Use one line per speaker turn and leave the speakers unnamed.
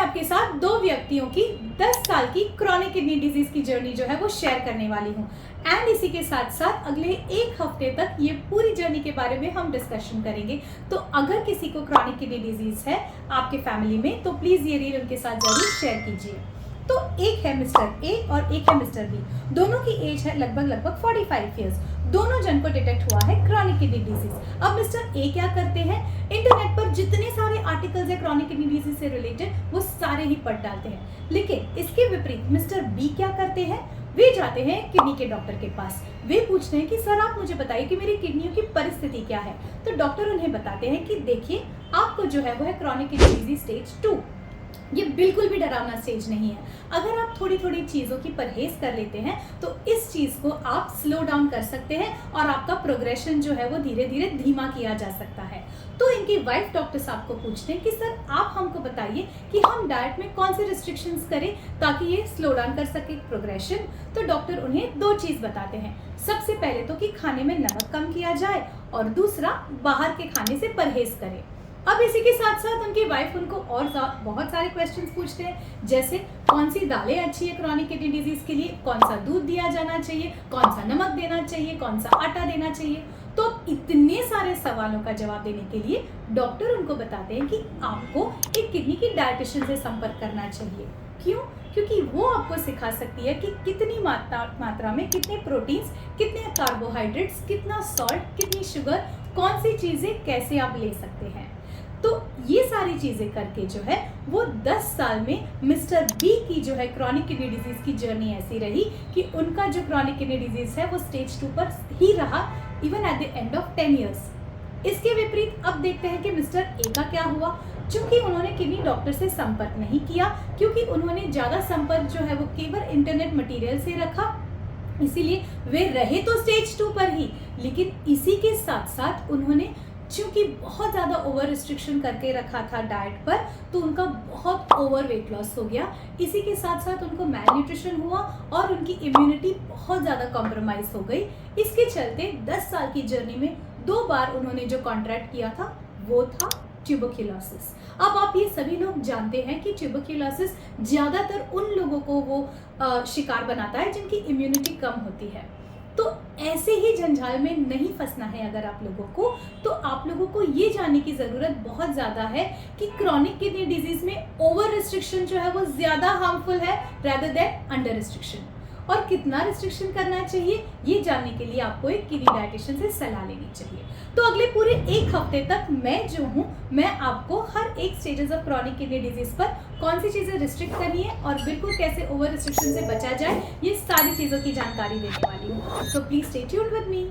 आपके साथ दो व्यक्तियों की 10 साल की क्रॉनिक किडनी डिजीज की जर्नी जो है वो शेयर करने वाली हूँ। एंड इसी के साथ साथ अगले एक हफ्ते तक ये पूरी जर्नी के बारे में हम डिस्कशन करेंगे। तो अगर किसी को क्रॉनिक किडनी डिजीज है आपके फैमिली में तो प्लीज ये रील उनके साथ जरूर शेयर कीजिए। तो एक है मिस्टर ए और एक है मिस्टर बी। दोनों की एज है लगभग 45 ईयर्स। दोनों जन को डिटेक्ट हुआ है क्रॉनिक किडनी डिजीज। अब मिस्टर ए क्या करते हैं, इंटरनेट पर जितने सारे आर्टिकल्स है क्रॉनिक किडनी डिजीज से रिलेटेड वो सारे ही पढ़ डालते हैं। लेकिन इसके विपरीत मिस्टर बी क्या करते हैं, वे जाते हैं किडनी के डॉक्टर के पास। वे पूछते हैं कि सर आप मुझे बताइए कि मेरी किडनियों की परिस्थिति क्या है। तो डॉक्टर उन्हें बताते हैं कि देखिए आपको जो है वो है क्रॉनिक किडनी डिजीज स्टेज 2। ये बिल्कुल भी डरावना स्टेज नहीं है। अगर आप थोड़ी थोड़ी चीज़ों की परहेज कर लेते हैं तो इस चीज़ को आप स्लो डाउन कर सकते हैं और आपका प्रोग्रेशन जो है वो धीरे धीरे धीमा किया जा सकता है। तो इनकी वाइफ डॉक्टर साहब को पूछते हैं कि सर आप हमको बताइए कि हम डाइट में कौन से रिस्ट्रिक्शंस करें ताकि ये स्लो डाउन कर सके प्रोग्रेशन। तो डॉक्टर उन्हें दो चीज़ बताते हैं। सबसे पहले तो कि खाने में नमक कम किया जाए और दूसरा बाहर के खाने से परहेज करें। अब इसी के साथ साथ उनकी वाइफ उनको और बहुत सारे क्वेश्चंस पूछते हैं, जैसे कौन सी दालें अच्छी है क्रॉनिक किडनी डिजीज के लिए, कौन सा दूध दिया जाना चाहिए, कौन सा नमक देना चाहिए, कौन सा आटा देना चाहिए। तो इतने सारे सवालों का जवाब देने के लिए डॉक्टर उनको बताते हैं कि आपको एक किडनी की डायटिशियन से संपर्क करना चाहिए। क्यों? क्योंकि वो आपको सिखा सकती है कि कितनी मात्रा में कितने प्रोटीन्स, कितने कार्बोहाइड्रेट्स, कितना सॉल्ट, कितनी शुगर, कौन सी चीज़ें कैसे आप ले सकते हैं। तो ये सारी चीज़ें करके जो है वो 10 साल में मिस्टर बी की जो है क्रॉनिक किडनी डिजीज की जर्नी ऐसी रही कि उनका जो क्रॉनिक किडनी डिजीज है वो स्टेज 2 पर ही रहा even at the end of 10 years. इसके विपरीत अब देखते हैं कि मिस्टर ए का क्या हुआ। चूंकि उन्होंने किडनी डॉक्टर से संपर्क नहीं किया, क्योंकि उन्होंने ज़्यादा संपर्क जो है वो केवल इंटरनेट मटीरियल से रखा, इसीलिए वे रहे तो स्टेज 2 पर ही। लेकिन इसी के साथ साथ उन्होंने चूंकि बहुत ज़्यादा ओवर रिस्ट्रिक्शन करके रखा था डाइट पर, तो उनका बहुत ओवर वेट लॉस हो गया। इसी के साथ साथ उनको मैल न्यूट्रिशन हुआ और उनकी इम्यूनिटी बहुत ज़्यादा कॉम्प्रोमाइज हो गई। इसके चलते 10 साल की जर्नी में 2 बार उन्होंने जो कॉन्ट्रैक्ट किया था वो था ट्यूबरक्यूलोसिस। अब आप ये सभी लोग जानते हैं कि ट्यूबरक्यूलोसिस ज़्यादातर उन लोगों को वो शिकार बनाता है जिनकी इम्यूनिटी कम होती है। तो ऐसे ही जंजाल में नहीं फंसना है अगर आप लोगों को, तो आप लोगों को ये जानने की ज़रूरत बहुत ज़्यादा है कि क्रॉनिक किडनी डिजीज में ओवर रिस्ट्रिक्शन जो है वो ज़्यादा हार्मफुल है रादर देन अंडर रिस्ट्रिक्शन। और कितना रिस्ट्रिक्शन करना चाहिए ये जानने के लिए आपको एक किडनी डायटिशियन से सलाह लेनी चाहिए। तो अगले पूरे एक हफ्ते तक मैं जो हूँ मैं आपको हर एक stages of chronic kidney disease पर कौन सी चीज़ें रिस्ट्रिक्ट करनी है और बिल्कुल कैसे ओवर रिस्ट्रिक्शन से बचा जाए, ये सारी चीज़ों की जानकारी देने वाली हूँ। So please stay tuned with me.